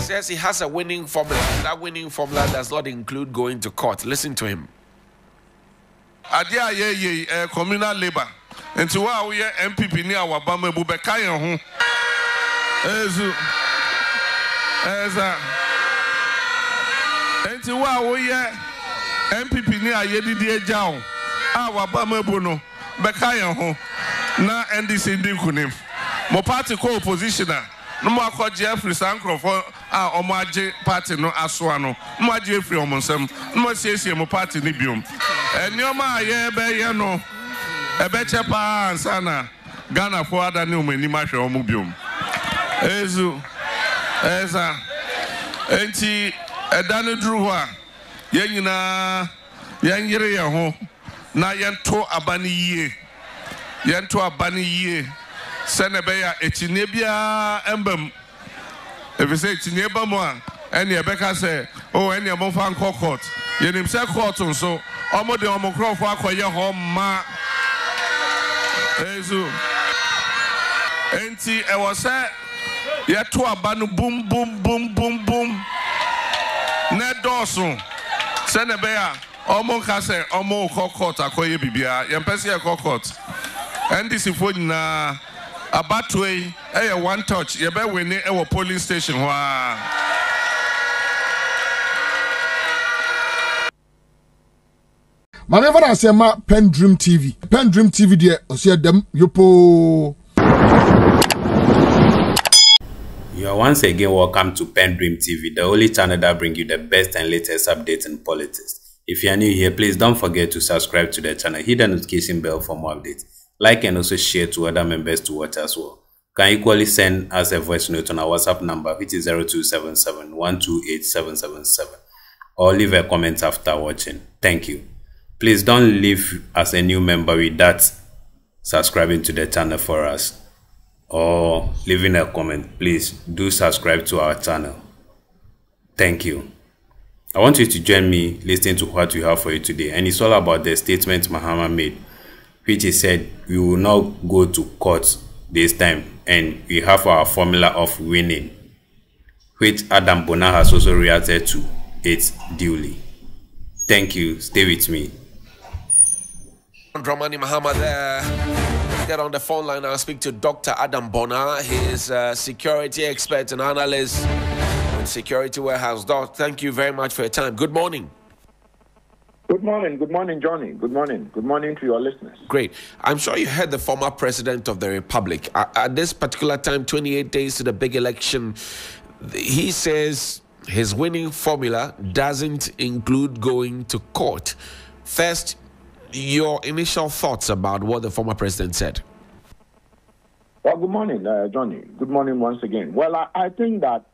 says he has a winning formula. That winning formula does not include going to court. Listen to him. Adia communal labor. And to our MPP near our Bama Bubekayan. And to our MPP near Yedi Jown. Our Bama Bono. Bekayan. Na NDC Dinkunim. Mo party co-oppositioner. No more call Jeffrey Sankrof Omaje party no Aswano. No more Jeffrey Omonsem. No more CSM party Nibium. And your ma ye be no. A better pa and sana. Ghana for other new Menimasha Omubium. Ezu. Eza. Enti Edane Druwa. Yenina Yangire Yaho. Na Yanto Abani ye. Yanto Abani ye. Senebeya Echinebia Embem. If you say Chineba Moa, and your Becca say, oh, and your Monfan court. You name say court on so, almost the Omocro for your home, ma. Ezu. Enti, I was say, Yatua Banu boom, boom, boom, boom, boom. Ned Dawson. Senebeya, Omo say, Omo court, a coy bibia, Yampesia court. And this is when Abatway, one touch, you better win it our polling station. Wow. Whenever I say my PENDREAM TV, dear, I see them, you po. You are once again welcome to PENDREAM TV, the only channel that brings you the best and latest updates in politics. If you are new here, please don't forget to subscribe to the channel, hit the notification bell for more updates. Like and also share to other members to watch as well. Can equally send us a voice note on our WhatsApp number, which is 0277 128 777, or leave a comment after watching. Thank you. Please don't leave as a new member without subscribing to the channel for us, or leaving a comment. Please do subscribe to our channel. Thank you. I want you to join me listening to what we have for you today, and it's all about the statement Mahama made, which he said we will not go to court this time and we have our formula of winning, which Adam Bona has also reacted to it duly. Thank you. Stay with me. Dramani Mahama there. Let's get on the phone line. I'll speak to Dr. Adam Bona. He's a security expert and analyst on Security Warehouse. Doc, thank you very much for your time. Good morning. Good morning, Johnny. Good morning to your listeners. Great. I'm sure you heard the former president of the Republic. At this particular time, 28 days to the big election, he says his winning formula doesn't include going to court. First, your initial thoughts about what the former president said. Well, good morning, Johnny. Good morning once again. Well, I think that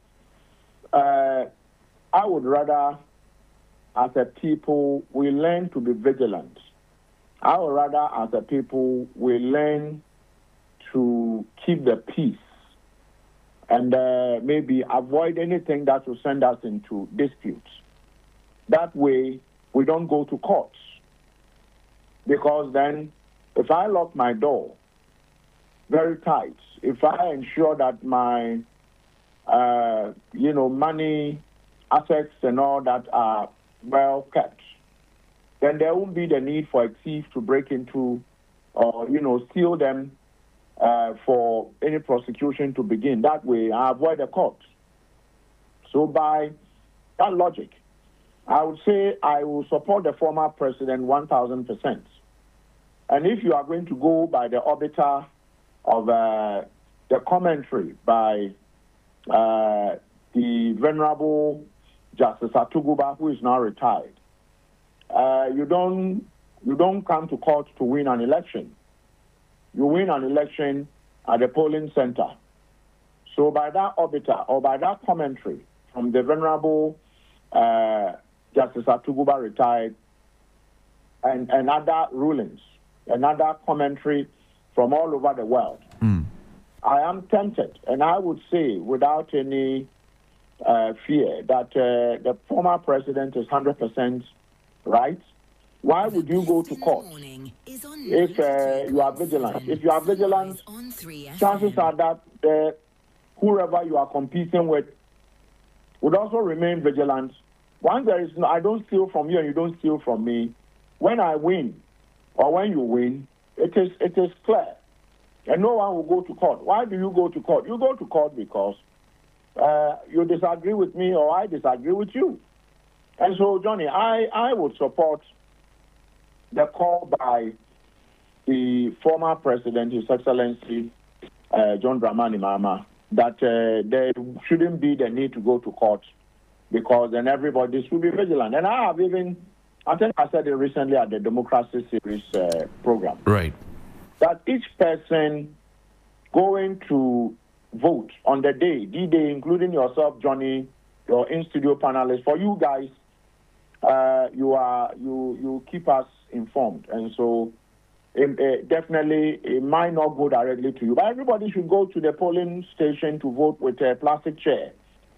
I would rather, as a people, we learn to be vigilant. I would rather, as a people, we learn to keep the peace and maybe avoid anything that will send us into disputes. That way, we don't go to courts. Because then, if I lock my door very tight, if I ensure that my, money, assets and all that are well kept, then there won't be the need for a thief to break into or, steal them for any prosecution to begin. That way, I avoid the court. So by that logic, I would say I will support the former president 1,000%. And if you are going to go by the arbiter of the commentary by the Venerable Justice Atuguba, who is now retired, you don't come to court to win an election. You win an election at the polling center. So by that arbiter or by that commentary from the Venerable Justice Atuguba retired and other rulings, another commentary from all over the world, I am tempted, and I would say without any fear, that the former president is 100% right. Why would you go to court if you are vigilant? If you are vigilant, chances are that whoever you are competing with would also remain vigilant. Once there is no, I don't steal from you and you don't steal from me. When I win, or when you win, it is clear. And no one will go to court. Why do you go to court? You go to court because you disagree with me or I disagree with you. And so, Johnny, I would support the call by the former president, His Excellency John Dramani Mahama, that there shouldn't be the need to go to court because then everybody should be vigilant. And I think I said it recently at the Democracy Series program. Right. That each person going to vote on the day, D-Day, including yourself, Johnny, your in-studio panelists, for you guys, you keep us informed. And so definitely it might not go directly to you, but everybody should go to the polling station to vote with a plastic chair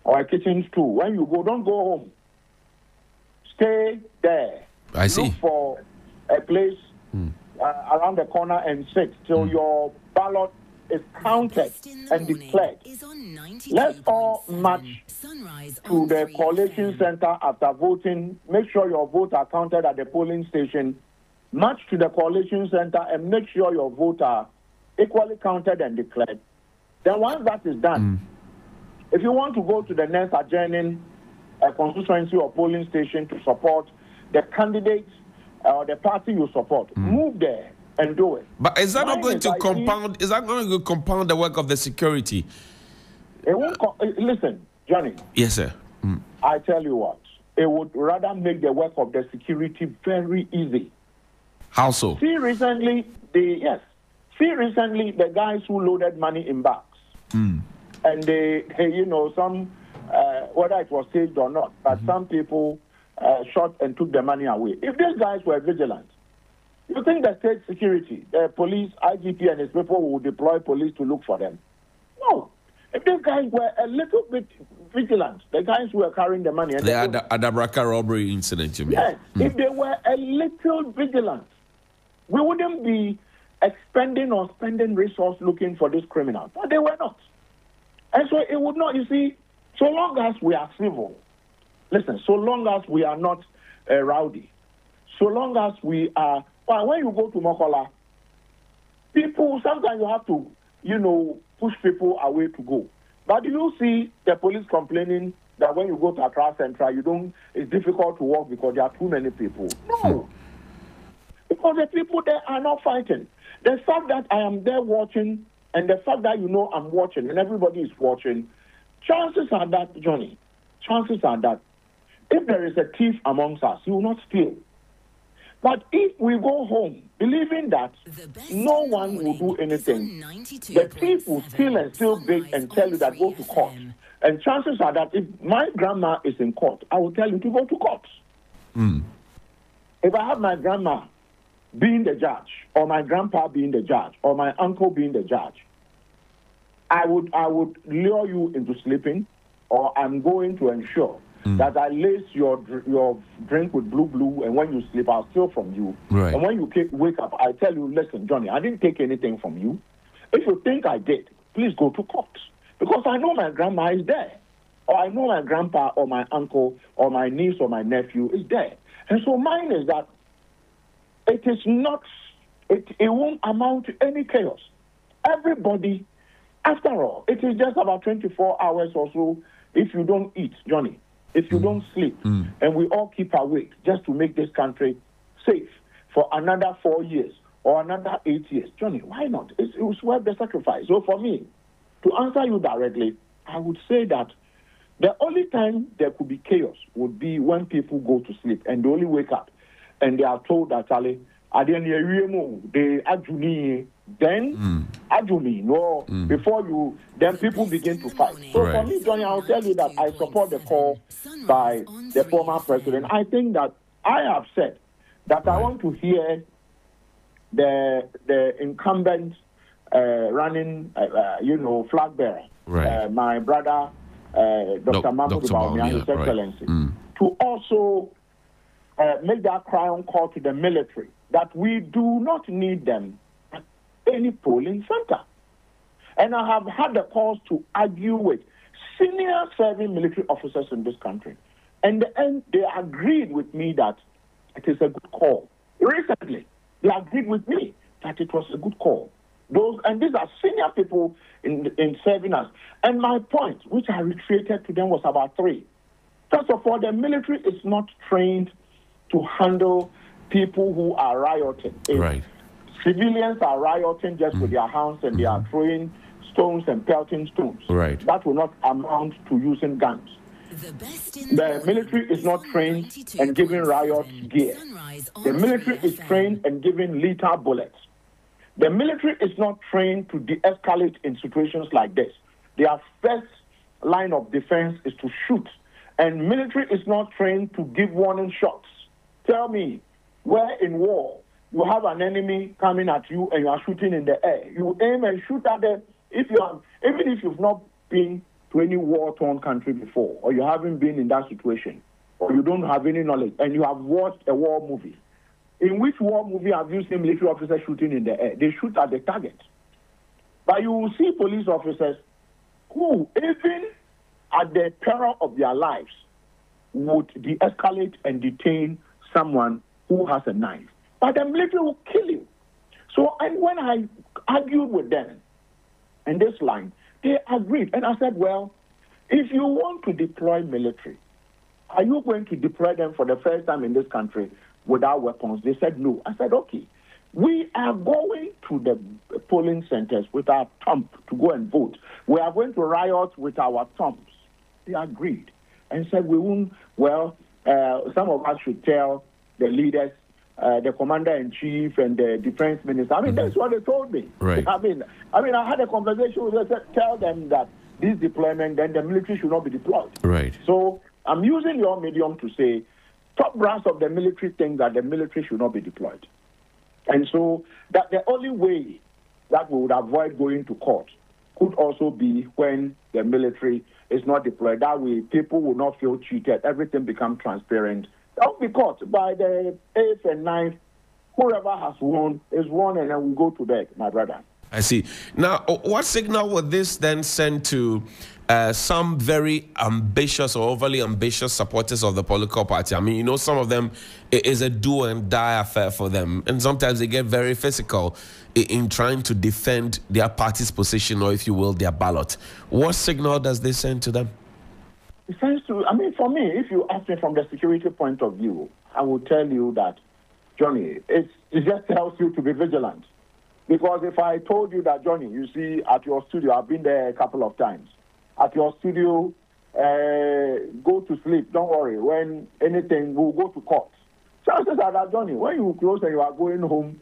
or a kitchen stool. When you go, don't go home. Stay there. I see. Look for a place around the corner and sit till your ballot is counted and declared. Let's all march to the coalition center after voting. Make sure your votes are counted at the polling station. March to the coalition center and make sure your votes are equally counted and declared. Then once that is done, if you want to go to the next adjoining constituency or polling station to support the candidate or the party you support, move there and do it. But is that not going to compound? Is that going to compound the work of the security? It won't. Listen, Johnny. Yes, sir. I tell you what. It would rather make the work of the security very easy. How so? See recently the guys who loaded money in bags, and they some whether it was staged or not, but some people shot and took the money away. If these guys were vigilant, you think the state security, the police, IGP and his people will deploy police to look for them? No. If these guys were a little bit vigilant, the guys who were carrying the money... And the Adabraka robbery incident, you mean? Yes. If they were a little vigilant, we wouldn't be expending or spending resources looking for these criminals. But they were not. And so it would not, you see, so long as we are civil, listen, so long as we are not rowdy, so long as we are... Well, when you go to Mokola, people, sometimes you have to, push people away to go. But do you see the police complaining that when you go to Accra Central, it's difficult to walk because there are too many people? No. Because the people there are not fighting. The fact that I am there watching and the fact that I'm watching and everybody is watching, chances are that, Johnny, if there is a thief amongst us, you will not steal. But if we go home believing that no one will do anything, the thief will steal and steal big and tell you that go to court. And chances are that if my grandma is in court, I will tell you to go to court. If I have my grandma being the judge, or my grandpa being the judge, or my uncle being the judge, I would lure you into sleeping, or I'm going to ensure that I lace your drink with blue, and when you sleep, I'll steal from you. Right. And when you wake up, I tell you, listen, Johnny, I didn't take anything from you. If you think I did, please go to court. Because I know my grandma is there. Or I know my grandpa or my uncle or my niece or my nephew is there. And so mine is that it won't amount to any chaos. Everybody, after all, it is just about 24 hours or so if you don't eat, Johnny. If you don't sleep, and we all keep awake just to make this country safe for another 4 years or another 8 years, Johnny, why not? It was worth the sacrifice. So for me, to answer you directly, I would say that the only time there could be chaos would be when people go to sleep and they only wake up and they are told that, Charlie, they ajuni, then ajuni, no, before you, then people begin to fight. So for me, Johnny, I'll tell you that I support the call by the former president. I think that I have said that I want to hear the incumbent running, flag bearer, my brother, Dr. Mahmoud Bawumia, His Excellency, to also make that cry call to the military that we do not need them at any polling center. And I have had the cause to argue with senior serving military officers in this country. And they agreed with me that it is a good call. Recently, they agreed with me that it was a good call. These are senior people in serving us. And my point, which I reiterated to them, was about three. First of all, the military is not trained to handle people who are rioting. Right. Civilians are rioting just with their hands and they are throwing stones and pelting stones. Right. That will not amount to using guns. The military is not trained and giving riot gear. The military is trained and giving lethal bullets. The military is not trained to de-escalate in situations like this. Their first line of defense is to shoot. And military is not trained to give warning shots. Tell me, where in war you have an enemy coming at you and you are shooting in the air, you aim and shoot at them. Even if you've not been to any war-torn country before, or you haven't been in that situation, or you don't have any knowledge, and you have watched a war movie, in which war movie have you seen military officers shooting in the air? They shoot at the target. But you will see police officers who, even at the peril of their lives, would de-escalate and detain someone who has a knife. But the military will kill you. So when I argued with them in this line, they agreed. And I said, well, if you want to deploy military, are you going to deploy them for the first time in this country without weapons? They said no. I said, okay, we are going to the polling centers with our thumb to go and vote. We are going to riot with our thumbs. They agreed and said, we won't, some of us should tell the leaders, the commander-in-chief and the defense minister. I mean, that's what they told me. Right. I mean, I had a conversation with them, tell them that this deployment, then the military should not be deployed. Right. So I'm using your medium to say, top brass of the military think that the military should not be deployed. And so that the only way that we would avoid going to court could also be when the military is not deployed. That way, people will not feel cheated. Everything becomes transparent. That will be caught by the 8th and 9th. Whoever has won is won, and then we go to bed, my brother. I see. Now, what signal would this then send to some very ambitious or overly ambitious supporters of the political party? I mean, you know, some of them, it is a do and die affair for them. And sometimes they get very physical in trying to defend their party's position, or if you will, their ballot. What signal does this send to them? It sends to, I mean, for me, if you ask me from the security point of view, I will tell you that, Johnny, it just tells you to be vigilant. Because if I told you that, Johnny, you see, at your studio, I've been there a couple of times. At your studio, go to sleep. Don't worry. When anything, we'll go to court. Chances are that, Johnny, when you close and you are going home,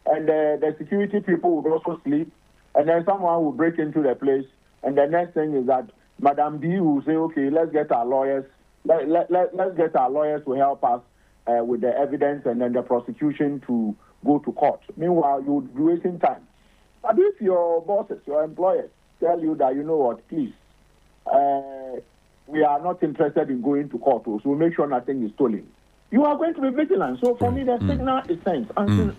and the security people will also sleep, and then someone will break into the place, and the next thing is that Madam B will say, okay, let's get our lawyers. Let's get our lawyers to help us with the evidence, and then the prosecution to go to court. Meanwhile, you would be wasting time. But if your bosses, your employers, tell you that, you know what, please, we are not interested in going to court, so we'll make sure nothing is stolen, you are going to be vigilant. So for me, the signal is sent,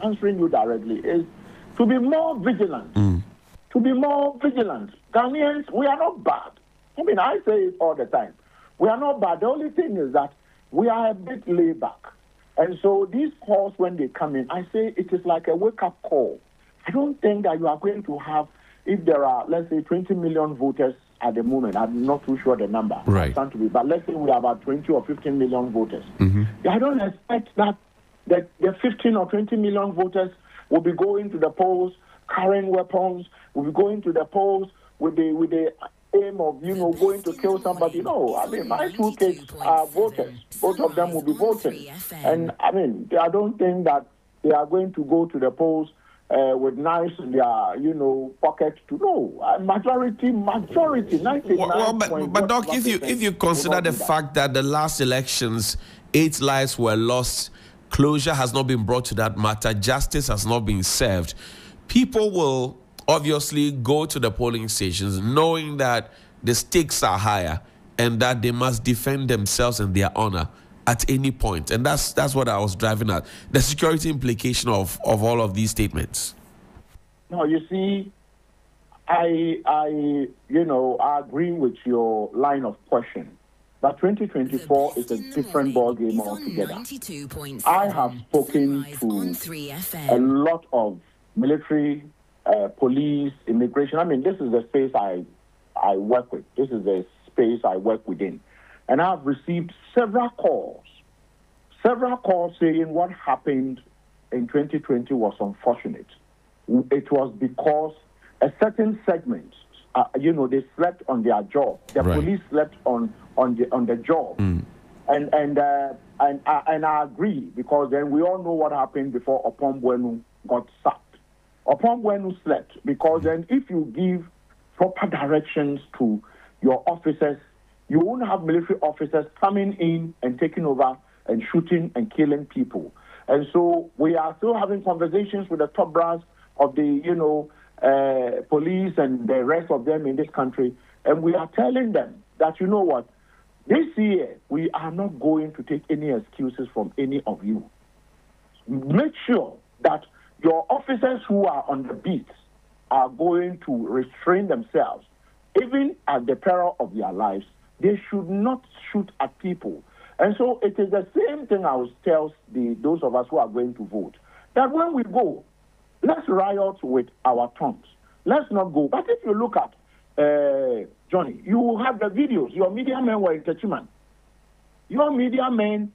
answering you directly, is to be more vigilant. To be more vigilant. Ghanaians, we are not bad. I mean, I say it all the time. We are not bad. The only thing is that we are a bit laid back. And so these calls, when they come in, I say it is like a wake-up call. I don't think that you are going to have, if there are, let's say, 20 million voters at the moment, I'm not too sure the number, right, to be, but let's say we have about 20 or 15 million voters. I don't expect that the 15 or 20 million voters will be going to the polls carrying weapons, will be going to the polls with the aim of, going to kill somebody. No, I mean, my two kids are voters. Both of them will be voting. And, I mean, I don't think that they are going to go to the polls with knives in their, pocket to know. Majority, 99. But Doc, if you consider the fact that the last elections, 8 lives were lost, closure has not been brought to that matter, justice has not been served, people will obviously go to the polling stations knowing that the stakes are higher and that they must defend themselves and their honor at any point. And that's what I was driving at, the security implication of all of these statements. No, you see, I agree with your line of question. But 2024 is a different ball game altogether. I have spoken to a lot of military, police, immigration. I mean, this is the space I work with. This is the space I work within. And I've received several calls saying what happened in 2020 was unfortunate. It was because a certain segment, they slept on their job. The police slept on the job. And I agree, because then we all know what happened before Opon Bueno got sacked. Opon Bueno slept because then if you give proper directions to your officers, you won't have military officers coming in and taking over and shooting and killing people. And so we are still having conversations with the top brass of the, police and the rest of them in this country. And we are telling them that, you know what, this year we are not going to take any excuses from any of you. Make sure that your officers who are on the beat are going to restrain themselves, even at the peril of their lives. They should not shoot at people. And so it is the same thing I will tell those of us who are going to vote, that when we go, let's riot with our tongues. Let's not go. But if you look at, Johnny, you have the videos. Your media men were in Techiman. Your media men,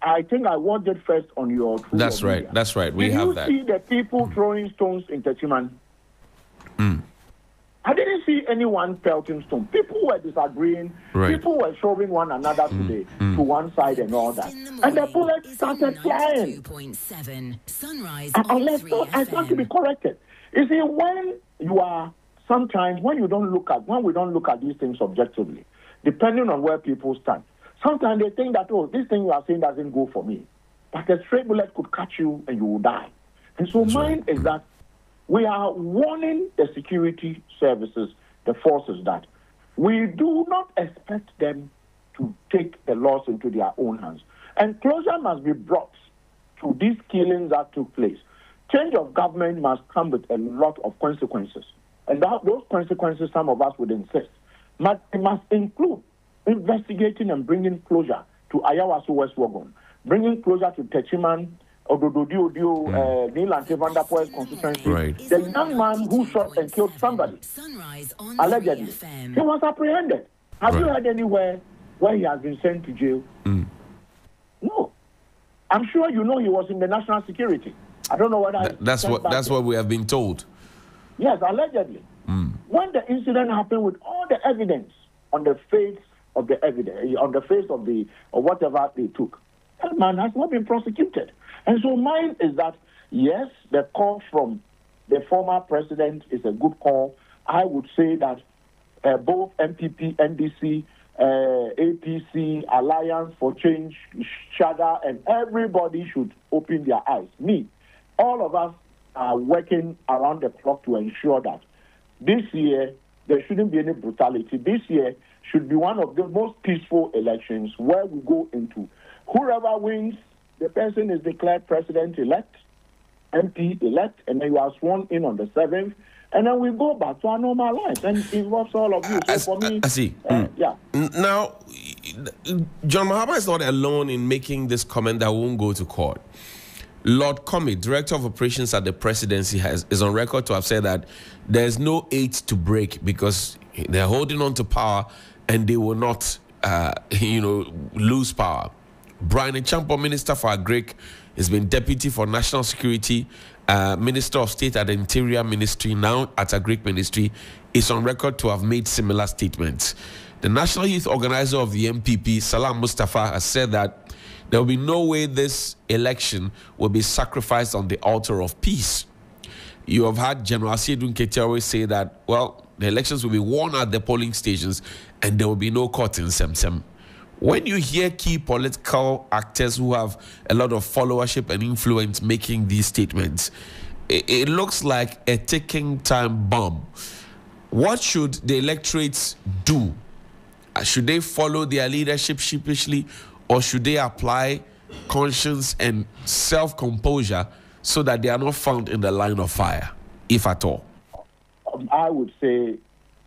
I think I watched it first on your... That's right. Media. That's right. We have that. Did you see the people throwing stones in Techiman? I didn't see anyone pelting stones. People were disagreeing. Right. People were shoving one another to one side and all that. And the bullets started flying. I want to be corrected. You see, when we don't look at these things objectively, depending on where people stand, sometimes they think that, this thing you are saying doesn't go for me. But a stray bullet could catch you and you will die. And so mine is that we are warning the security services, the forces, that we do not expect them to take the laws into their own hands. And closure must be brought to these killings that took place. Change of government must come with a lot of consequences. And those consequences, some of us would insist, it must include investigating and bringing closure to Ayawaso West Wagon, bringing closure to Techiman, Ododio, Neil and Vanderpoel's constituency. Right. The young man who shot and killed somebody, allegedly, he was apprehended. Have you heard anywhere where he has been sent to jail? No. I'm sure you know he was in the national security. I don't know whether that's what we have been told. Yes, allegedly. When the incident happened, with all the evidence on the face of the evidence, on the face of whatever they took, that man has not been prosecuted. And so mine is that, yes, the call from the former president is a good call. I would say that both MPP, NDC, APC, Alliance for Change, Shada, and everybody should open their eyes. All of us are working around the clock to ensure that this year there shouldn't be any brutality. This year should be one of the most peaceful elections where we go into whoever wins, the person is declared president-elect, MP-elect, and then you are sworn in on the 7th, and then we go back to our normal lives, and it involves all of you. So for me, I see. Yeah. Now, John Mahama is not alone in making this comment that won't go to court. Lord Comey, Director of Operations at the Presidency, is on record to have said that there's no aid to break because they're holding on to power and they will not, lose power. Brian Echampo, Minister for Agric, has been Deputy for National Security, Minister of State at the Interior Ministry, now at Agric Ministry, is on record to have made similar statements. The National Youth Organizer of the MPP, Salam Mustafa, has said that there will be no way this election will be sacrificed on the altar of peace. You have had General Asiedun Ketiawe say that, the elections will be won at the polling stations and there will be no court in Semsem. When you hear key political actors who have a lot of followership and influence making these statements, it looks like a ticking time bomb. What should the electorates do? Should they follow their leadership sheepishly, or should they apply conscience and self-composure so that they are not found in the line of fire, if at all? I would say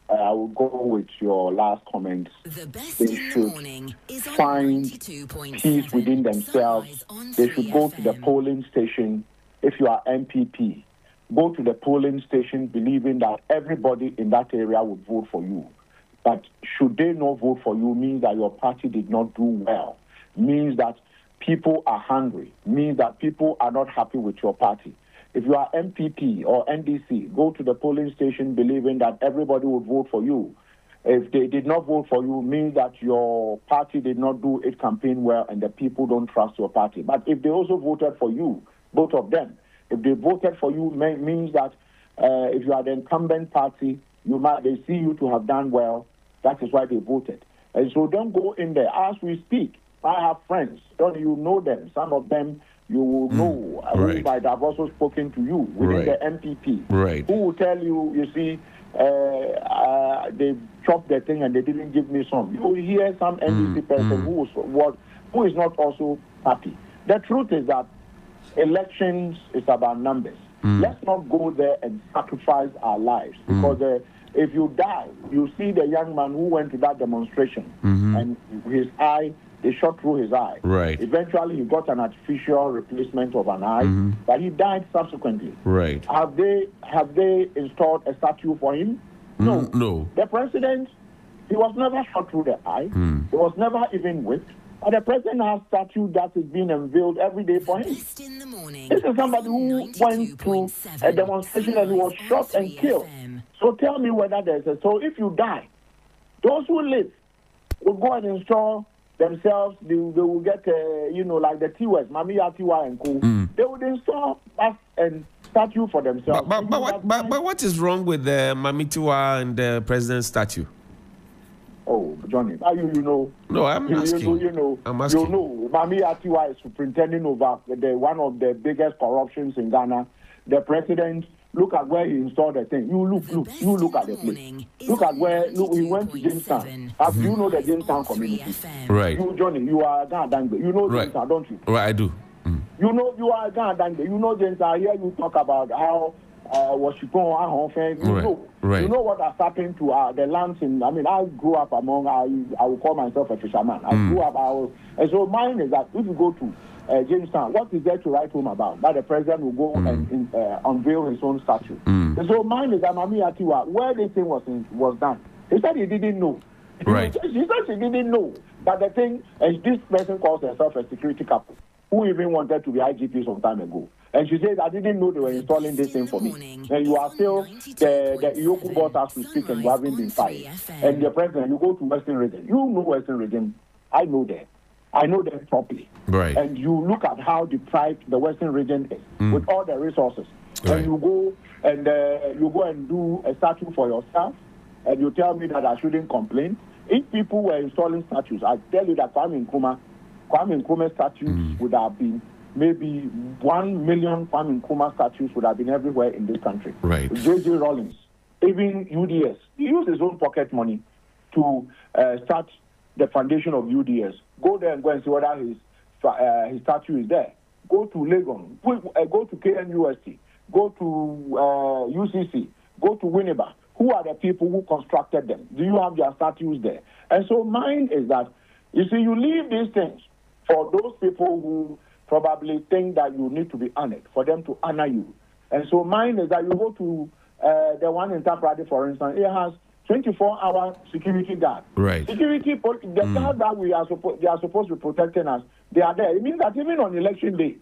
I will go with your last comment. The best They in the should morning is on find 92.7 peace within themselves. They should go to the polling station. If you are MPP, go to the polling station believing that everybody in that area would vote for you. But should they not vote for you, means that your party did not do well, means that people are hungry, means that people are not happy with your party. If you are MPP or NDC, go to the polling station believing that everybody would vote for you. If they did not vote for you, means that your party did not do its campaign well and the people don't trust your party. But if they also voted for you, both of them, if they voted for you, means that if you are the incumbent party, they see you to have done well. That is why they voted. And so don't go in there. As we speak, I have friends. Don't you know them? Some of them you will know who might have also spoken to you within the MPP. Right. Who will tell you, you see, they chopped the thing and they didn't give me some. You will hear some NDC person who is not also happy. The truth is that elections is about numbers. Let's not go there and sacrifice our lives because if you die, you see the young man who went to that demonstration and his eye, they shot through his eye. Right. Eventually, he got an artificial replacement of an eye, but he died subsequently. Right. Have they installed a statue for him? No. No. The president, he was never shot through the eye. He was never even whipped. But the president has statue that is being unveiled every day for him. This is somebody who went to a demonstration and he was shot and killed. So tell me whether there's a... So if you die, those who live will go and install themselves, they will get, like the T-West, Mamiya, Tiwa, and Co. They would install us and statue for themselves. But what is wrong with the Mamitiwa and the president's statue? Oh, Johnny, you know. No, I'm asking. I'm asking. You know, Mamiya Tiwa is superintending over one of the biggest corruptions in Ghana. The president, look at where he installed the thing. You look at the place. Look at where he went to Jamestown. Do you know the Jamestown community? Right. You, Johnny, you are a Ghana Dangbe. You know Jamestown, don't you? Right, I do. You know you are a Ghana Dangbe. You know Jamestown. I hear you talk about how you know what has happened to the lands in. I mean, I grew up among. I will call myself a fisherman. I grew up. And so mine is that if you go to Jamestown, what is there to write home about? That the president will go and unveil his own statue. And so mine is that Mamiya Tiwa, where this thing was done, he said he didn't know. Right. He said he didn't know. But the thing, this person calls herself a security couple, who even wanted to be IGP some time ago. And she says, I didn't know they were installing this thing for me. And you are still the Iyoku boss as we speak and you haven't been fired. And the president, you go to Western Region. You know Western Region. I know them. I know them properly. Right. And you look at how deprived the Western Region is with all the resources. Right. And you go and do a statue for yourself and you tell me that I shouldn't complain. If people were installing statues, I tell you that Kwame Nkrumah statues would have been maybe 1 million Kwame Nkrumah statues would have been everywhere in this country. Right. J.J. Rawlings, even UDS, he used his own pocket money to start the foundation of UDS. Go there and go and see whether his statue is there. Go to Legon, go to KNUST, go to UCC, go to Winneba. Who are the people who constructed them? Do you have their statues there? And so mine is that, you see, you leave these things for those people who probably think that you need to be honored, for them to honor you. And so mine is that you go to the one in Taprade, for instance, it has 24-hour security guard. Right. Security, the guard that they are supposed to be protecting us, they are there. It means that even on election day,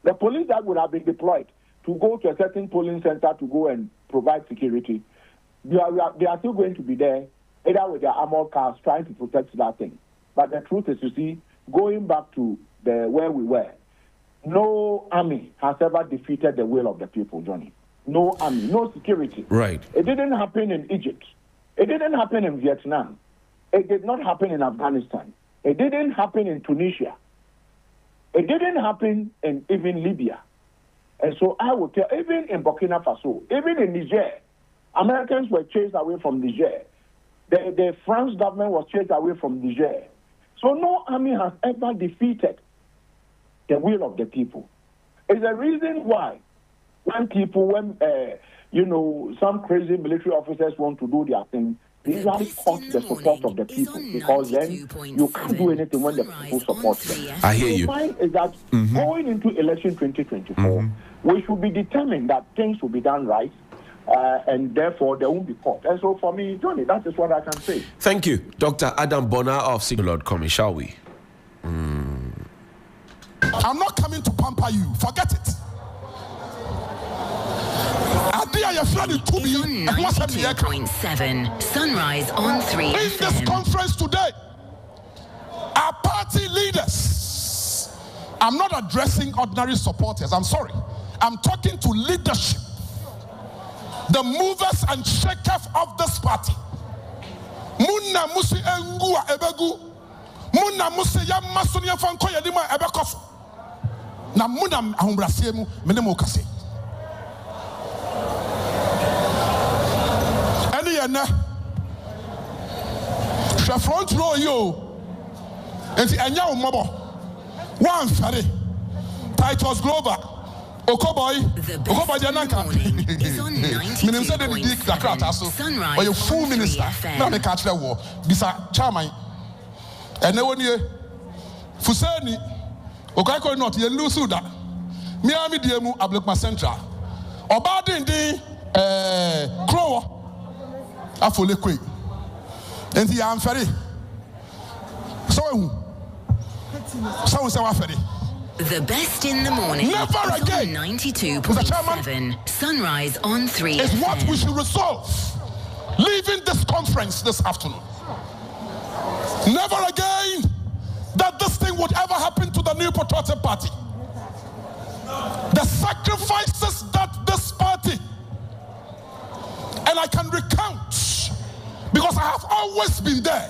the police that would have been deployed to go to a certain polling center to go and provide security, they are still going to be there, either with their armored cars trying to protect that thing. But the truth is, you see, going back to where we were, no army has ever defeated the will of the people, Johnny. No army, no security. Right. It didn't happen in Egypt. It didn't happen in Vietnam. It did not happen in Afghanistan. It didn't happen in Tunisia. It didn't happen in even Libya. And so I would tell, even in Burkina Faso, even in Niger, Americans were chased away from Niger. The French government was chased away from Niger. So no army has ever defeated the will of the people. It's the reason why when some crazy military officers want to do their thing, they usually cost the support of the people, because then you can't do anything when the people support them. I hear you. The point is that going into election 2024, we should be determined that things will be done right, and therefore there won't be court. And so for me, Johnny, that is what I can say. Thank you. Dr. Adam Bona of Signal Lord Coming, shall we? I'm not coming to pamper you. Forget it. It's on 92.7 Sunrise on 3 In FM. this conference today, our party leaders, I'm not addressing ordinary supporters, I'm sorry. I'm talking to leadership, the movers and shakers of this party. Munna musi engua ebegu. Munna musi ya masonia fanko yadima ebekoso. Na munna ahumbrasiemu menemo kase. Front row you and enya umobo one ferry titles global okoboy janaka is on 92.7 Sunrise or your full minister na me catch the war bisa chairman and no one Fuseni okako not ye lusu da miami diemu ablokma central obadin din crow afole kwe. And the am ferry. So the best in the morning. Never is again. On 92.7 Sunrise on 3 is FM. what we should resolve. Leaving this conference this afternoon. Never again that this thing would ever happen to the New Patriotic Party. The sacrifices that this party, and I can recount, because I have always been there.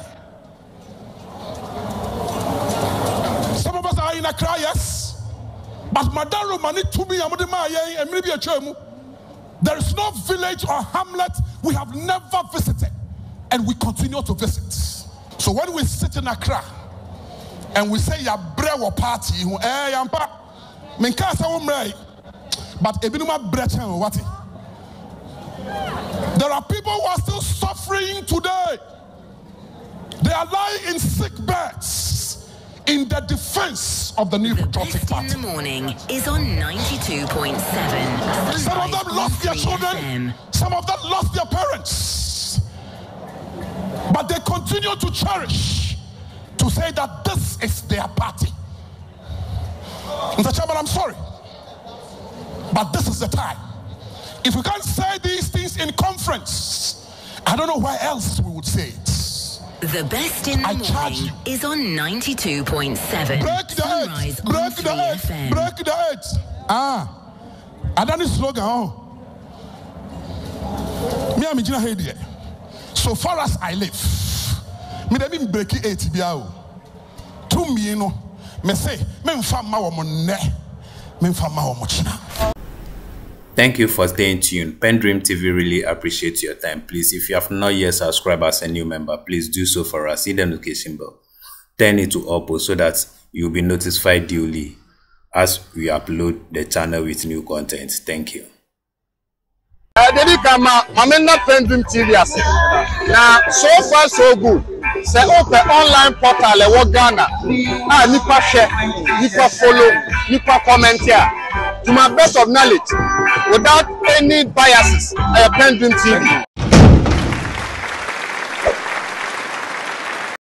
Some of us are in Accra, yes, but Madaru Mani to me, and maybe a chemu. There is no village or hamlet we have never visited, and we continue to visit. So when we sit in Accra and we say ya brewa party, yampa, minkasa umrei, but ebinuma brecha wati. There are people who are still suffering today. They are lying in sick beds in the defense of the New Patriotic Party. In the morning is on 92.7. Some of them lost their children. Some of them lost their parents. But they continue to cherish, to say that this is their party. Mr. Chairman, I'm sorry, but this is the time. If we can't say these things in conference, I don't know where else we would say it. The best in the morning is on 92.7. Break the Sunrise eight. Break the eight. FM. Break the eight. I don't need slogan. Me am Jina Hedi. So far as I live, me dey be break eight biao. To me no, me say me mfa ma wo mo ne, me mfa ma wo mo china. Thank you for staying tuned. PENDREAM TV really appreciates your time. Please, if you have not yet subscribed as a new member, please do so for us. Hit the notification bell. Turn it to all so that you'll be notified duly as we upload the channel with new content. Thank you. PENDREAM TV. Now, so far so good. Say open online portal le Ghana. Nipa share, nipa follow, nipa comment here. To my best of knowledge, without any biases, PENDREAM TV.